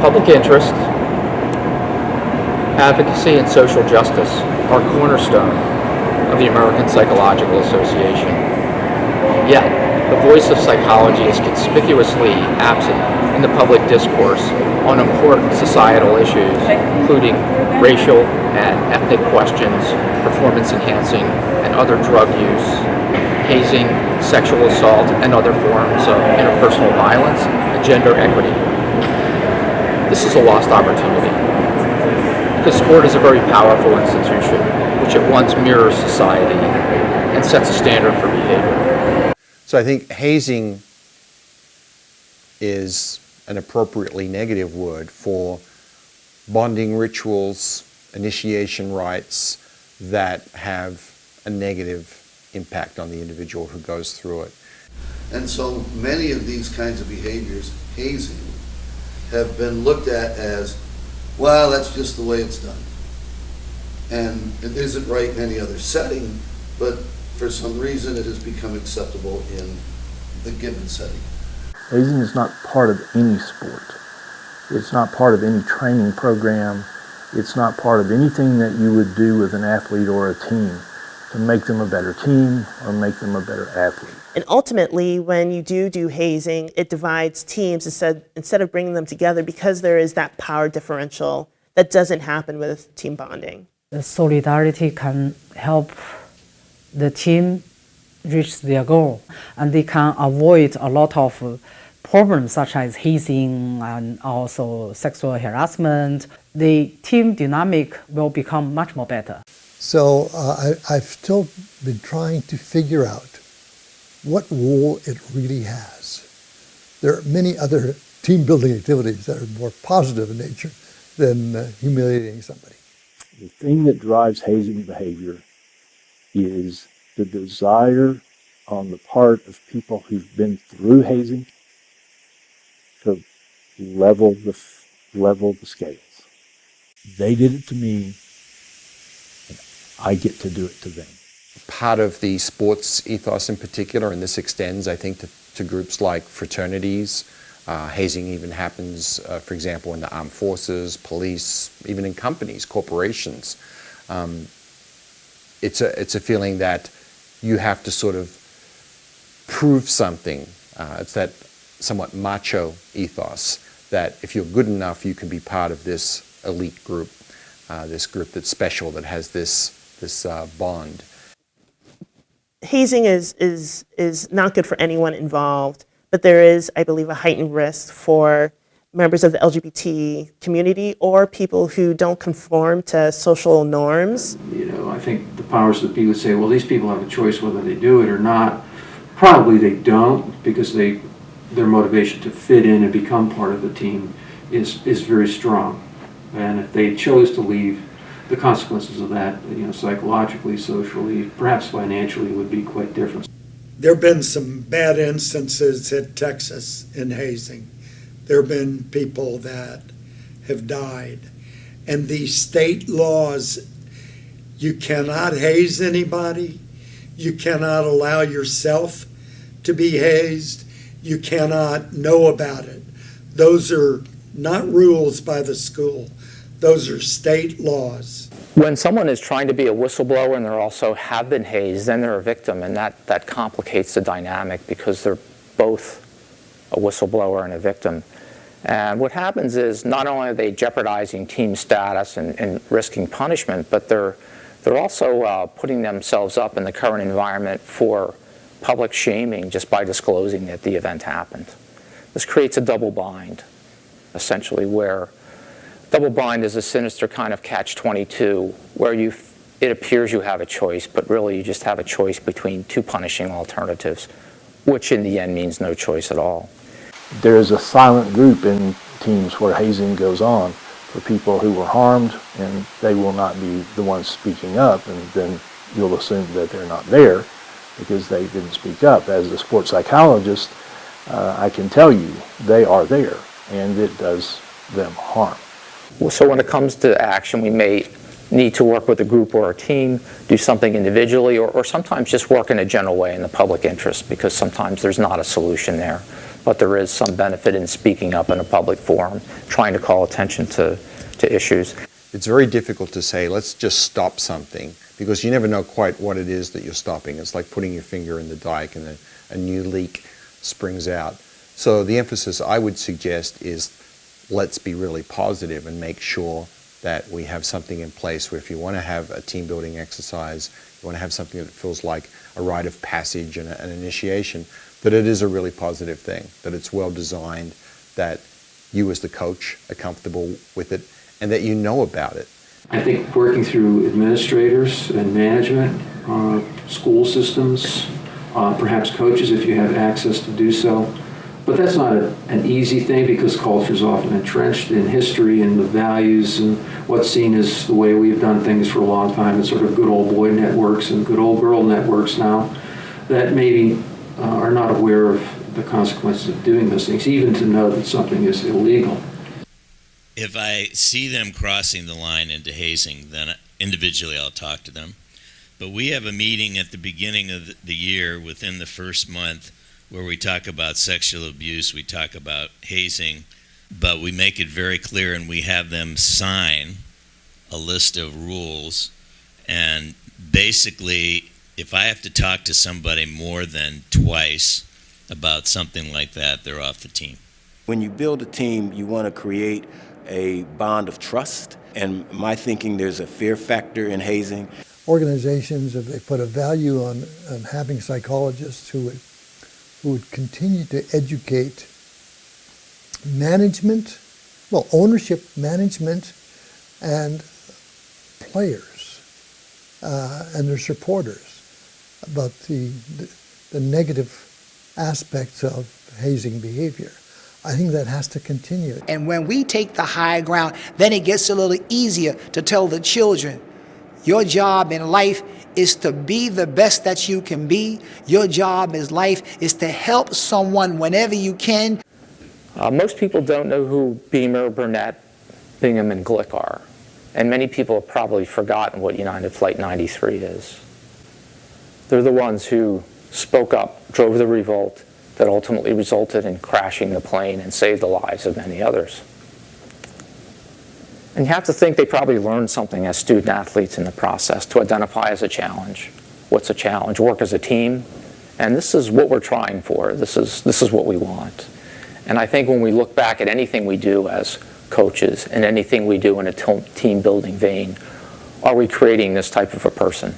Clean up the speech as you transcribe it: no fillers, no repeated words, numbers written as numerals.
Public interest, advocacy, and social justice are cornerstone of the American Psychological Association. Yet, the voice of psychology is conspicuously absent in the public discourse on important societal issues, including racial and ethnic questions, performance-enhancing and other drug use, hazing, sexual assault, and other forms of interpersonal violence, and gender equity. This is a lost opportunity, because sport is a very powerful institution, which at once mirrors society and sets a standard for behavior. So I think hazing is an appropriately negative word for bonding rituals, initiation rites that have a negative impact on the individual who goes through it. And so many of these kinds of behaviors, hazing, have been looked at as, well, that's just the way it's done. And it isn't right in any other setting, but for some reason it has become acceptable in the given setting. Hazing is not part of any sport. It's not part of any training program. It's not part of anything that you would do with an athlete or a team to make them a better team or make them a better athlete. And ultimately, when you do hazing, it divides teams instead of bringing them together, because there is that power differential that doesn't happen with team bonding. The solidarity can help the team reach their goal, and they can avoid a lot of problems such as hazing and also sexual harassment. The team dynamic will become much more better. So I've still been trying to figure out what role it really has. There are many other team building activities that are more positive in nature than humiliating somebody. The thing that drives hazing behavior is the desire on the part of people who've been through hazing to level the scales. They did it to me, and I get to do it to them. Part of the sports ethos in particular, and this extends, I think, to groups like fraternities. Hazing even happens, for example, in the armed forces, police, even in companies, corporations. It's a feeling that you have to sort of prove something. It's that somewhat macho ethos that if you're good enough, you can be part of this elite group, this group that's special, that has this bond. Hazing is not good for anyone involved, but there is, I believe, a heightened risk for members of the LGBT community or people who don't conform to social norms. You know, I think the powers that be would say, well, these people have a choice whether they do it or not. Probably they don't, because their motivation to fit in and become part of the team is very strong. And if they chose to leave, the consequences of that, you know, psychologically, socially, perhaps financially, would be quite different. There have been some bad instances at Texas in hazing. There have been people that have died. And these state laws, you cannot haze anybody. You cannot allow yourself to be hazed. You cannot know about it. Those are not rules by the school. Those are state laws. When someone is trying to be a whistleblower and they also have been hazed, then they're a victim, and that complicates the dynamic because they're both a whistleblower and a victim. And what happens is not only are they jeopardizing team status and risking punishment, but they're also putting themselves up in the current environment for public shaming just by disclosing that the event happened. This creates a double bind, essentially, where double bind is a sinister kind of catch-22 where it appears you have a choice, but really you just have a choice between two punishing alternatives, which in the end means no choice at all. There is a silent group in teams where hazing goes on for people who were harmed, and they will not be the ones speaking up, and then you'll assume that they're not there because they didn't speak up. As a sports psychologist, I can tell you they are there, and it does them harm. So when it comes to action, we may need to work with a group or a team, do something individually, or sometimes just work in a general way in the public interest, because sometimes there's not a solution there. but there is some benefit in speaking up in a public forum, trying to call attention to issues. It's very difficult to say, let's just stop something, because you never know quite what it is that you're stopping. It's like putting your finger in the dike and a new leak springs out. So the emphasis I would suggest is, let's be really positive and make sure that we have something in place where if you want to have a team building exercise, you want to have something that feels like a rite of passage and an initiation, that it is a really positive thing, that it's well designed, that you as the coach are comfortable with it, and that you know about it. I think working through administrators and management, school systems, perhaps coaches if you have access to do so. But that's not an easy thing, because culture is often entrenched in history and the values and what's seen as the way we've done things for a long time. It's sort of good old boy networks and good old girl networks now that maybe are not aware of the consequences of doing those things, even to know that something is illegal. If I see them crossing the line into hazing, then individually I'll talk to them. But we have a meeting at the beginning of the year, within the first month, where we talk about sexual abuse, we talk about hazing, but we make it very clear and we have them sign a list of rules. And basically, if I have to talk to somebody more than twice about something like that, they're off the team. When you build a team, you want to create a bond of trust. And my thinking, there's a fear factor in hazing. Organizations, if they put a value on having psychologists who would continue to educate management, well, ownership, management, and players and their supporters about the negative aspects of hazing behavior. I think that has to continue. And when we take the high ground, then it gets a little easier to tell the children, your job in life is to be the best that you can be. Your job in life is to help someone whenever you can. Most people don't know who Beamer, Burnett, Bingham, and Glick are. And many people have probably forgotten what United Flight 93 is. They're the ones who spoke up, drove the revolt that ultimately resulted in crashing the plane and saved the lives of many others. And you have to think they probably learned something as student athletes in the process to identify as a challenge. What's a challenge? Work as a team. And this is what we're trying for. This is what we want. And I think when we look back at anything we do as coaches and anything we do in a team building vein, are we creating this type of a person?